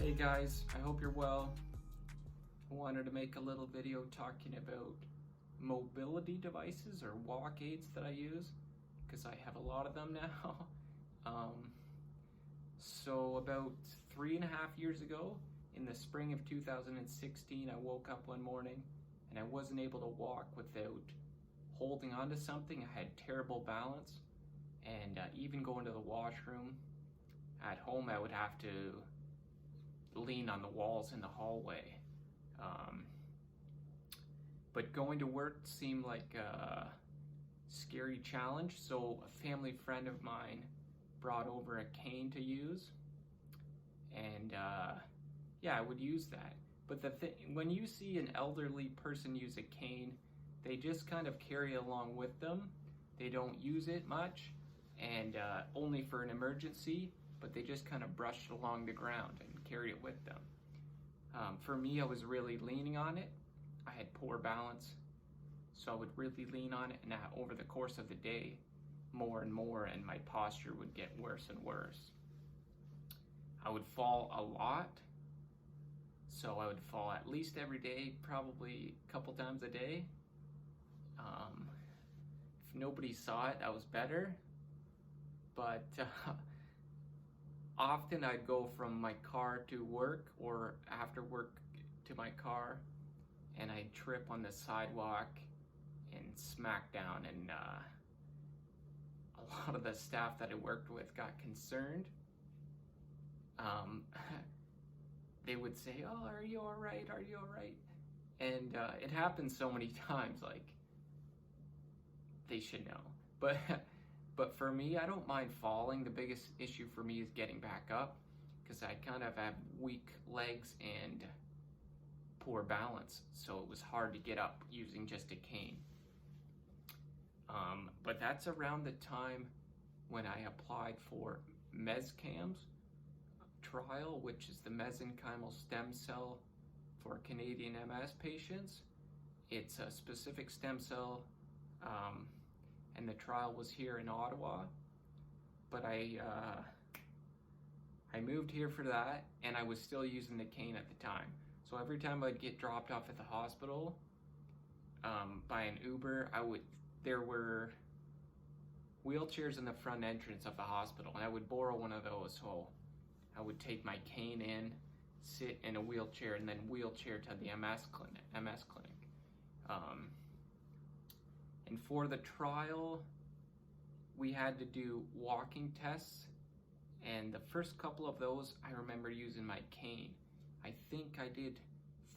Hey guys, I hope you're well. I wanted to make a little video talking about mobility devices or walk aids that I use because I have a lot of them now. So about 3.5 years ago, in the spring of 2016, I woke up one morning and I wasn't able to walk without holding onto something. I had terrible balance, and even going to the washroom at home, I would have to lean on the walls in the hallway. But going to work seemed like a scary challenge, so a family friend of mine brought over a cane to use, and yeah, I would use that. But when you see an elderly person use a cane, they just kind of carry it along with them. They don't use it much, and only for an emergency, but they just kind of brush it along the ground and carry it with them. For me, I was really leaning on it. I had poor balance, so I would really lean on it, and over the course of the day, more and more, and my posture would get worse and worse. I would fall a lot, so I would fall at least every day, probably a couple times a day. If nobody saw it, that was better, but often I'd go from my car to work or after work to my car, and I'd trip on the sidewalk and smack down, and a lot of the staff that I worked with got concerned. They would say, "Oh, are you all right? Are you all right?" And it happened so many times, like they should know. But for me, I don't mind falling. The biggest issue for me is getting back up, because I kind of have weak legs and poor balance, so it was hard to get up using just a cane. But that's around the time when I applied for MESCAM's trial, which is the mesenchymal stem cell for Canadian MS patients. It's a specific stem cell, and the trial was here in Ottawa. But I moved here for that, and I was still using the cane at the time. So every time I'd get dropped off at the hospital by an Uber, there were wheelchairs in the front entrance of the hospital, and I would borrow one of those. So I would take my cane in, sit in a wheelchair, and then wheelchair to the MS clinic. And for the trial, we had to do walking tests, and the first couple of those, I remember using my cane. I think I did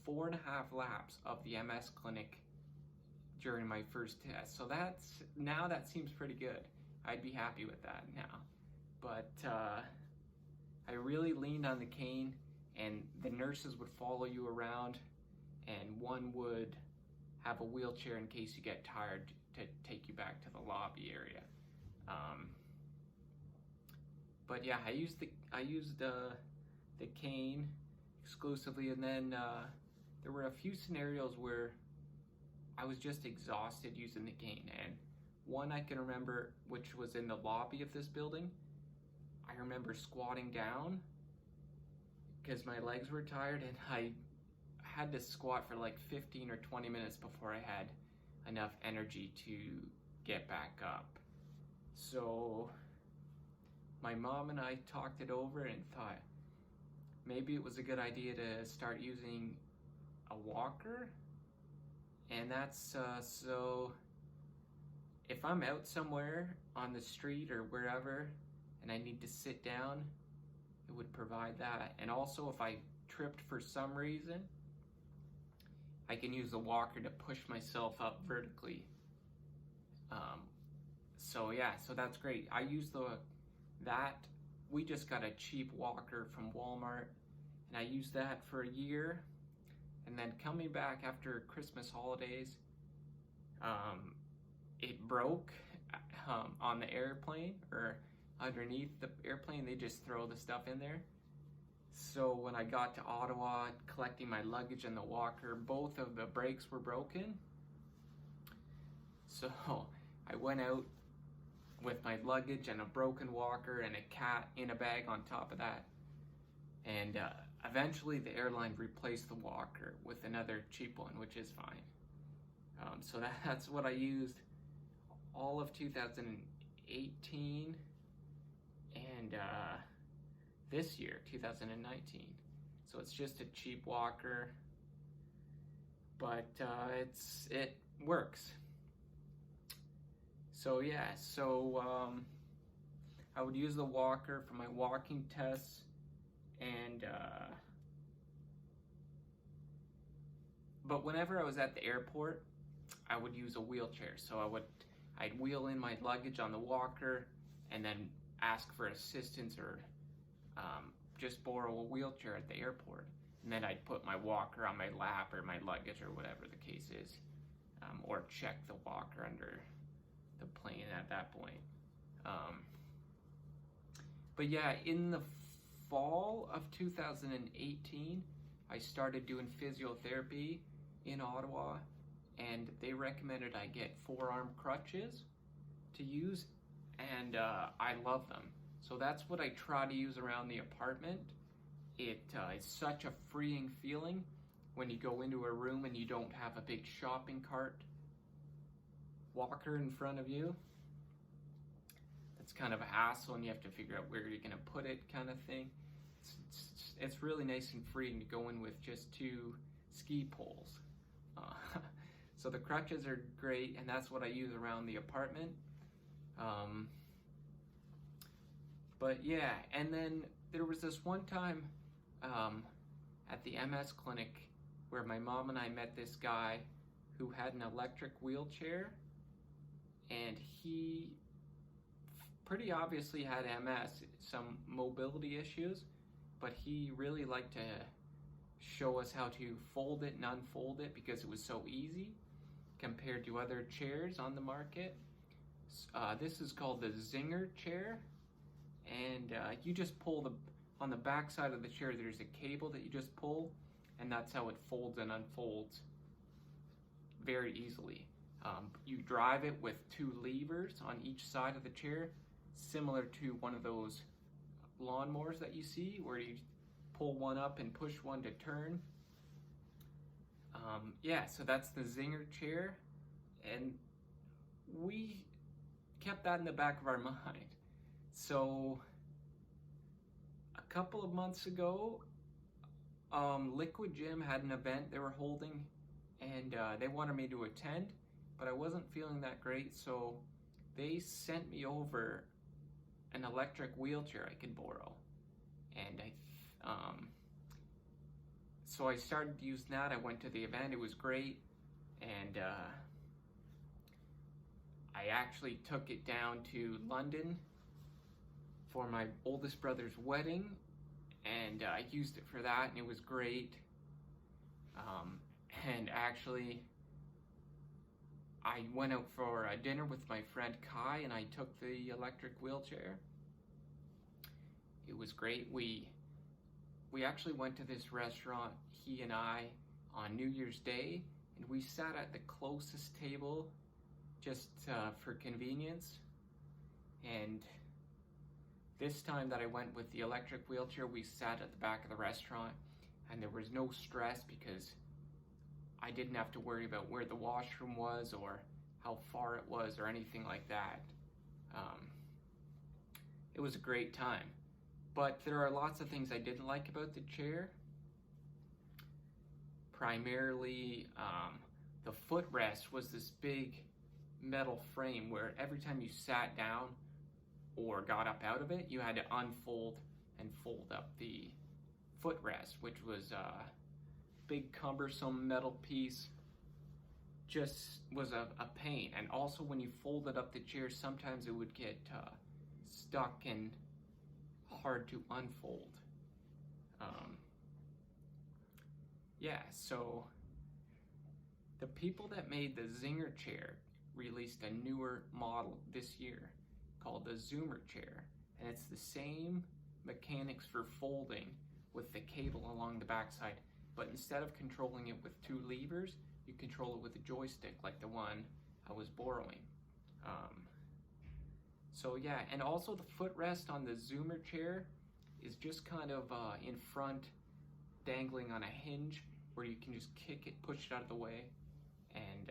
4.5 laps of the MS clinic during my first test. So now that seems pretty good. I'd be happy with that now. But I really leaned on the cane, and the nurses would follow you around, and one would have a wheelchair in case you get tired to take you back to the lobby area. But yeah, I used the cane exclusively, and then there were a few scenarios where I was just exhausted using the cane, and one I can remember, which was in the lobby of this building. I remember squatting down because my legs were tired, and I had to squat for like 15 or 20 minutes before I had enough energy to get back up. So my mom and I talked it over and thought maybe it was a good idea to start using a walker. And that's so if I'm out somewhere on the street or wherever and I need to sit down, it would provide that. And also, if I tripped for some reason, I can use the walker to push myself up vertically. So yeah, so that's great. I use that. We just got a cheap walker from Walmart, and I used that for a year. And then coming back after Christmas holidays, it broke on the airplane, or underneath the airplane. They just throw the stuff in there. So when I got to Ottawa collecting my luggage and the walker, both of the brakes were broken. So I went out with my luggage and a broken walker and a cat in a bag on top of that. And eventually the airline replaced the walker with another cheap one, which is fine. So that's what I used all of 2018 and this year, 2019. So it's just a cheap walker, but it works. So yeah, I would use the walker for my walking tests, and but whenever I was at the airport, I would use a wheelchair. So I'd wheel in my luggage on the walker and then ask for assistance or just borrow a wheelchair at the airport. And then I'd put my walker on my lap or my luggage or whatever the case is, or check the walker under the plane at that point. But yeah, in the fall of 2018, I started doing physiotherapy in Ottawa, and they recommended I get forearm crutches to use, and I love them. So that's what I try to use around the apartment. It is such a freeing feeling when you go into a room and you don't have a big shopping cart walker in front of you. It's kind of a hassle and you have to figure out where you're going to put it, kind of thing. It's really nice and freeing to go in with just 2 ski poles. So the crutches are great, and that's what I use around the apartment. But yeah, and then there was this one time at the MS clinic where my mom and I met this guy who had an electric wheelchair, and he pretty obviously had MS, some mobility issues, but he really liked to show us how to fold it and unfold it because it was so easy compared to other chairs on the market. This is called the Zinger Chair, and you just pull on the back side of the chair, there's a cable that you just pull, and that's how it folds and unfolds very easily. You drive it with 2 levers on each side of the chair, similar to one of those lawnmowers that you see where you pull one up and push one to turn. Yeah, so that's the Zinger Chair, and we kept that in the back of our mind. So a couple of months ago, Liquid Gym had an event they were holding, and they wanted me to attend, but I wasn't feeling that great, so they sent me over an electric wheelchair I could borrow, and so I started using that. I went to the event, it was great, and I actually took it down to London for my oldest brother's wedding, and I used it for that, and it was great. And actually, I went out for a dinner with my friend Kai, and I took the electric wheelchair. It was great. We actually went to this restaurant, he and I, on New Year's Day, and we sat at the closest table just for convenience. And this time that I went with the electric wheelchair, we sat at the back of the restaurant, and there was no stress because I didn't have to worry about where the washroom was or how far it was or anything like that. It was a great time. But there are lots of things I didn't like about the chair. Primarily, the footrest was this big metal frame where every time you sat down or got up out of it, you had to unfold and fold up the footrest, which was a big cumbersome metal piece. Just was a pain. And also when you folded up the chair, sometimes it would get stuck and hard to unfold. Yeah, so the people that made the Zinger Chair released a newer model this year called the Zoomer Chair, and it's the same mechanics for folding with the cable along the backside, but instead of controlling it with 2 levers, you control it with a joystick like the one I was borrowing. So yeah, and also the footrest on the Zoomer Chair is just kind of in front dangling on a hinge where you can just kick it, push it out of the way, and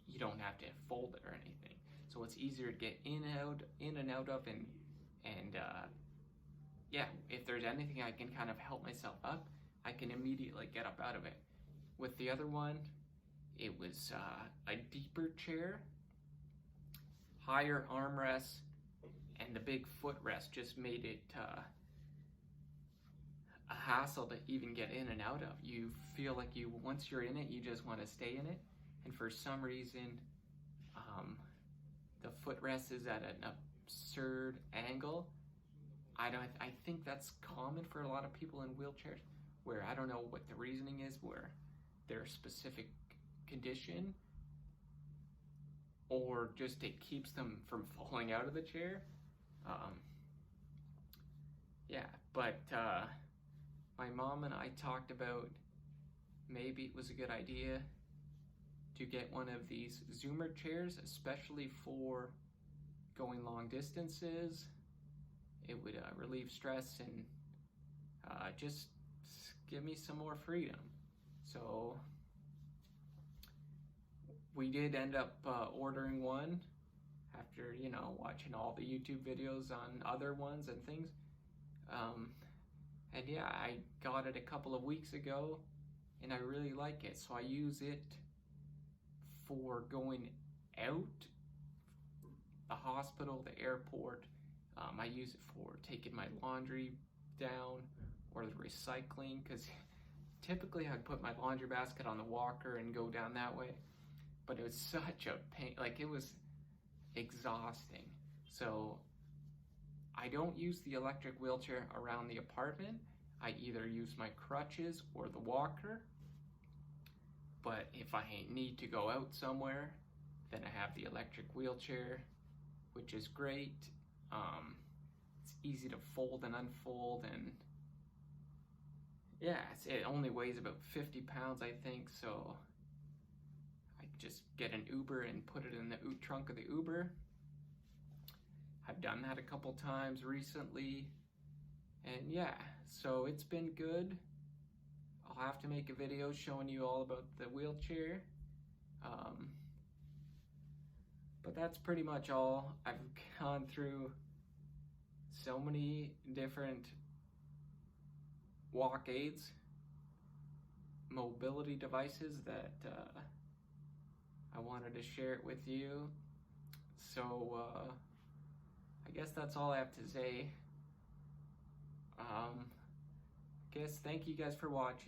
you don't have to fold it or anything. So it's easier to get in and out of, and yeah, if there's anything I can kind of help myself up, I can immediately get up out of it. With the other one, it was a deeper chair, higher armrests, and the big footrest just made it a hassle to even get in and out of. You feel like once you're in it, you just want to stay in it. And for some reason, the footrest is at an absurd angle. I think that's common for a lot of people in wheelchairs, where I don't know what the reasoning is, where their specific condition, or just it keeps them from falling out of the chair. Yeah, but my mom and I talked about maybe it was a good idea to get one of these Zinger chairs, especially for going long distances. It would relieve stress and just give me some more freedom. So we did end up ordering one after, watching all the YouTube videos on other ones and things. And yeah, I got it a couple of weeks ago and I really like it. So I use it for going out, the hospital, the airport. I use it for taking my laundry down or the recycling, because typically I'd put my laundry basket on the walker and go down that way. But it was such a pain, like it was exhausting. So I don't use the electric wheelchair around the apartment. I either use my crutches or the walker. But if I need to go out somewhere, then I have the electric wheelchair, which is great. It's easy to fold and unfold, and yeah, it only weighs about 50 pounds, I think, so I just get an Uber and put it in the trunk of the Uber. I've done that a couple times recently, and yeah, so it's been good. I'll have to make a video showing you all about the wheelchair. But that's pretty much all. I've gone through so many different walk aids, mobility devices, that I wanted to share it with you. So I guess that's all I have to say. I guess thank you guys for watching.